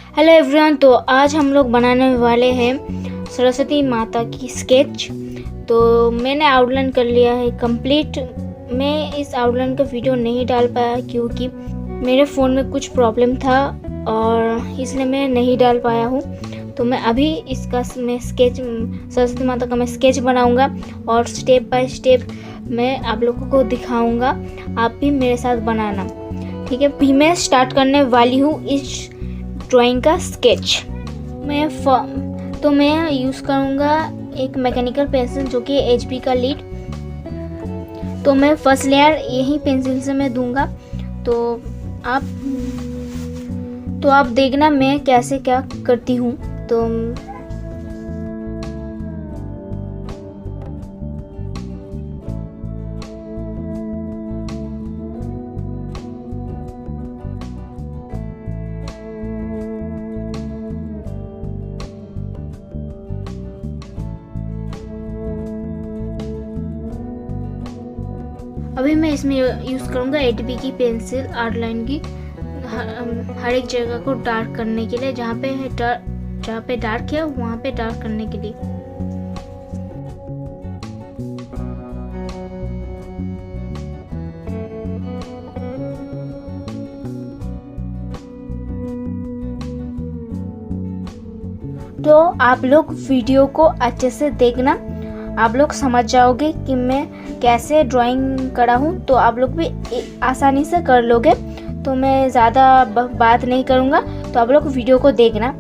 Hello everyone. तो आज हम लोग बनाने वाले हैं सरस्वती माता की स्केच। तो मैंने आउटलाइन कर लिया है कंप्लीट। मैं इस आउटलाइन का वीडियो नहीं डाल पाया क्योंकि मेरे फ़ोन में कुछ प्रॉब्लम था और इसलिए मैं नहीं डाल पाया हूँ। तो मैं अभी इसका स्केच सरस्वती माता का मैं स्केच बनाऊँगा और स्टेप बाय स्टेप मैं आप लोगों को दिखाऊँगा। आप भी मेरे साथ बनाना, ठीक है। अभी मैं स्टार्ट करने वाली हूँ इस ड्राइंग का स्केच। मैं यूज़ करूँगा एक मैकेनिकल पेंसिल जो कि एचबी का लीड। तो मैं फर्स्ट लेयर यही पेंसिल से मैं दूंगा। तो आप देखना मैं कैसे क्या करती हूँ। तो अभी मैं इसमें यूज़ करूँगा 8B की पेंसिल आर्ट लाइन की, हर एक जगह को डार्क करने के लिए। जहाँ पे डार्क है वहाँ पे डार्क करने के लिए। तो आप लोग वीडियो को अच्छे से देखना, आप लोग समझ जाओगे कि मैं कैसे ड्राइंग करा हूँ। तो आप लोग भी आसानी से कर लोगे। तो मैं ज़्यादा बात नहीं करूँगा, तो आप लोग वीडियो को देखना।